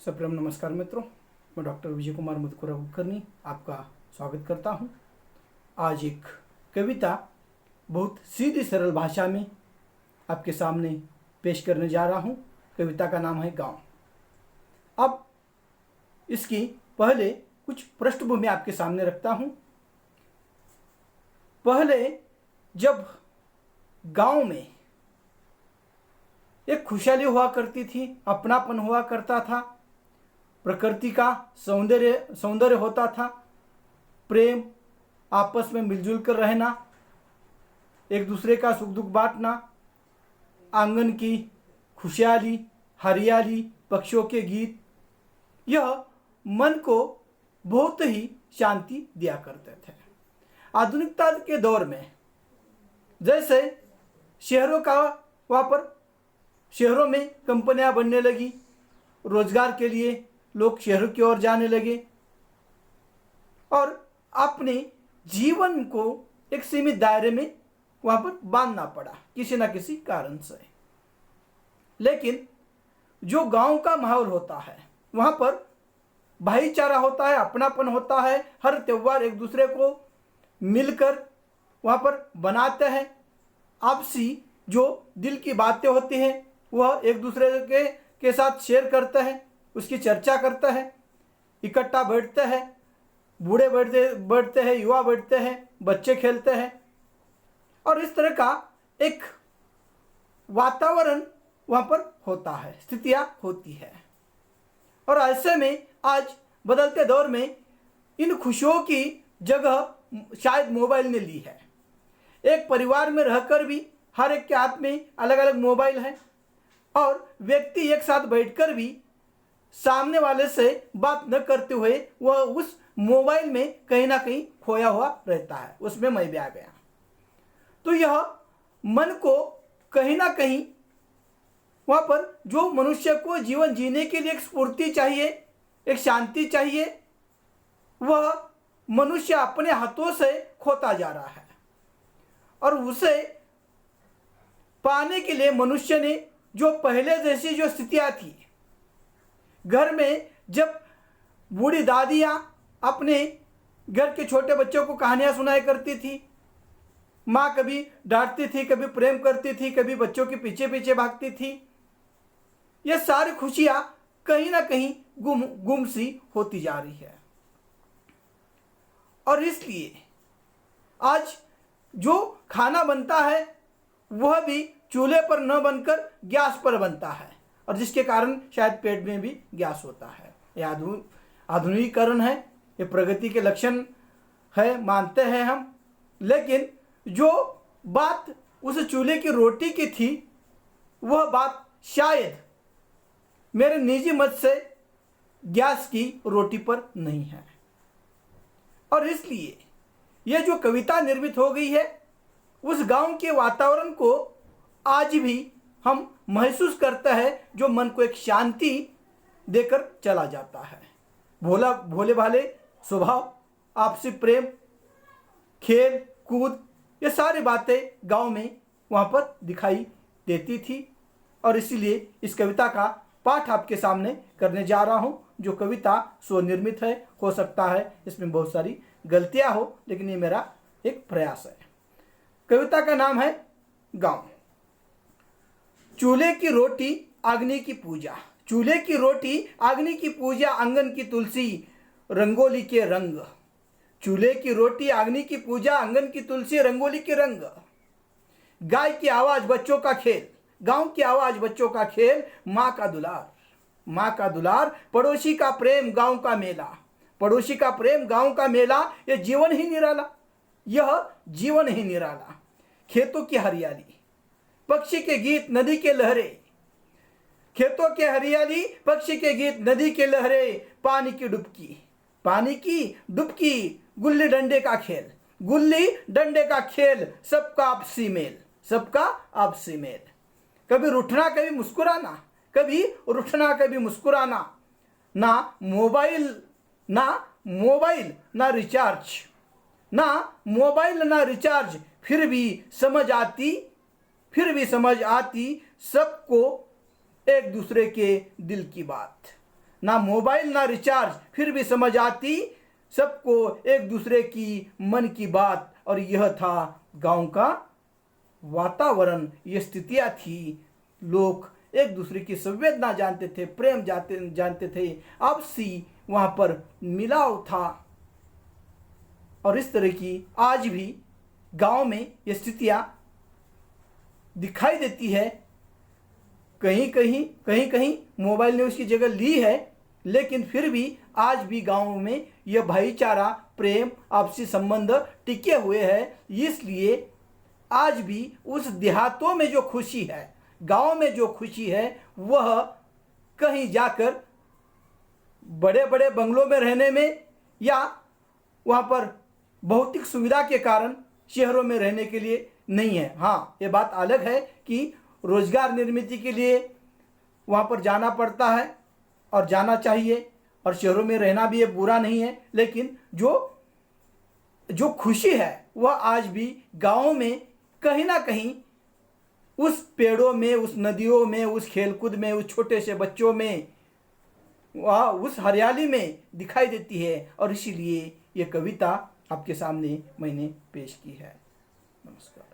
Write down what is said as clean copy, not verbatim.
सप्रेम नमस्कार मित्रों, मैं डॉक्टर विजय कुमार मधुकुरा कुलकर्णी आपका स्वागत करता हूं। आज एक कविता बहुत सीधी सरल भाषा में आपके सामने पेश करने जा रहा हूं। कविता का नाम है गांव। अब इसकी पहले कुछ पृष्ठभूमि आपके सामने रखता हूं। पहले जब गांव में एक खुशहाली हुआ करती थी, अपनापन हुआ करता था, प्रकृति का सौंदर्य होता था, प्रेम, आपस में मिलजुल कर रहना, एक दूसरे का सुख दुख बांटना, आंगन की खुशहाली, हरियाली, पक्षियों के गीत, यह मन को बहुत ही शांति दिया करते थे। आधुनिकता के दौर में जैसे शहरों का वहाँ पर शहरों में कंपनियां बनने लगी, रोजगार के लिए लोग शहरों की ओर जाने लगे और अपने जीवन को एक सीमित दायरे में वहां पर बांधना पड़ा किसी ना किसी कारण से। लेकिन जो गांव का माहौल होता है वहां पर भाईचारा होता है, अपनापन होता है, हर त्योहार एक दूसरे को मिलकर वहां पर बनाते हैं। आपसी जो दिल की बातें होती हैं वह एक दूसरे के साथ शेयर करते हैं, उसकी चर्चा करते हैं, इकट्ठा बैठते हैं, बूढ़े बैठते हैं, युवा बैठते हैं, बच्चे खेलते हैं और इस तरह का एक वातावरण वहाँ पर होता है, स्थितियाँ होती है। और ऐसे में आज बदलते दौर में इन खुशियों की जगह शायद मोबाइल ने ली है। एक परिवार में रहकर भी हर एक के हाथ में अलग अलग मोबाइल है और व्यक्ति एक साथ बैठकर भी सामने वाले से बात न करते हुए वह उस मोबाइल में कहीं ना कहीं खोया हुआ रहता है, उसमें मैं भी आ गया। तो यह मन को कहीं ना कहीं वहां पर जो मनुष्य को जीवन जीने के लिए एक स्फूर्ति चाहिए, एक शांति चाहिए, वह मनुष्य अपने हाथों से खोता जा रहा है। और उसे पाने के लिए मनुष्य ने जो पहले जैसी जो स्थितियां थी, घर में जब बूढ़ी दादियां अपने घर के छोटे बच्चों को कहानियां सुनाया करती थी, माँ कभी डांटती थी, कभी प्रेम करती थी, कभी बच्चों के पीछे पीछे भागती थी, ये सारी खुशियां कहीं ना कहीं गुम सी होती जा रही है। और इसलिए आज जो खाना बनता है वह भी चूल्हे पर न बनकर गैस पर बनता है और जिसके कारण शायद पेट में भी गैस होता है। यह आधुनिकीकरण है, ये प्रगति के लक्षण है, मानते हैं हम। लेकिन जो बात उस चूल्हे की रोटी की थी वह बात शायद मेरे निजी मत से गैस की रोटी पर नहीं है। और इसलिए यह जो कविता निर्मित हो गई है उस गांव के वातावरण को आज भी हम महसूस करते हैं, जो मन को एक शांति देकर चला जाता है। भोले भाले स्वभाव, आपसी प्रेम, खेल कूद, ये सारी बातें गांव में वहाँ पर दिखाई देती थी। और इसीलिए इस कविता का पाठ आपके सामने करने जा रहा हूँ। जो कविता स्वनिर्मित है, हो सकता है इसमें बहुत सारी गलतियाँ हो, लेकिन ये मेरा एक प्रयास है। कविता का नाम है गांव। चूल्हे की रोटी अग्नि की पूजा, चूल्हे की रोटी अग्नि की पूजा, आंगन की तुलसी रंगोली के रंग। चूल्हे की रोटी अग्नि की पूजा, आंगन की तुलसी रंगोली के रंग। गाय की आवाज बच्चों का खेल, गांव की आवाज बच्चों का खेल, माँ का दुलार, माँ का दुलार, पड़ोसी का प्रेम गांव का मेला, पड़ोसी का प्रेम गांव का मेला। यह जीवन ही निराला, यह जीवन ही निराला। खेतों की हरियाली, पक्षी के गीत, नदी के लहरें, खेतों के हरियाली, पक्षी के गीत, नदी के लहरें, पानी की डुबकी, पानी की डुबकी, गुल्ली डंडे का खेल, गुल्ली डंडे का खेल, सबका आपसी मेल, सबका आपसी मेल। कभी रूठना कभी मुस्कुराना, कभी रूठना कभी मुस्कुराना। ना मोबाइल ना रिचार्ज, ना मोबाइल ना रिचार्ज, फिर भी समझ आती सबको एक दूसरे के दिल की बात। ना मोबाइल ना रिचार्ज, फिर भी समझ आती सबको एक दूसरे की मन की बात। और यह था गांव का वातावरण, ये स्थितियां थी। लोग एक दूसरे की संवेदना जानते थे, प्रेम जानते थे, आपसी वहां पर मिलाव था। और इस तरह की आज भी गांव में ये स्थितियां दिखाई देती है। कहीं मोबाइल ने उसकी जगह ली है, लेकिन फिर भी आज भी गांव में यह भाईचारा, प्रेम, आपसी संबंध टिके हुए हैं। इसलिए आज भी उस देहातों में जो खुशी है, गांव में जो खुशी है, वह कहीं जाकर बड़े बड़े बंगलों में रहने में या वहाँ पर भौतिक सुविधा के कारण शहरों में रहने के लिए नहीं है। हाँ, ये बात अलग है कि रोजगार निर्मित के लिए वहाँ पर जाना पड़ता है और जाना चाहिए, और शहरों में रहना भी ये बुरा नहीं है। लेकिन जो खुशी है वह आज भी गाँव में कहीं ना कहीं उस पेड़ों में, उस नदियों में, उस खेलकूद में, उस छोटे से बच्चों में, वह उस हरियाली में दिखाई देती है। और इसीलिए ये कविता आपके सामने मैंने पेश की है। नमस्कार।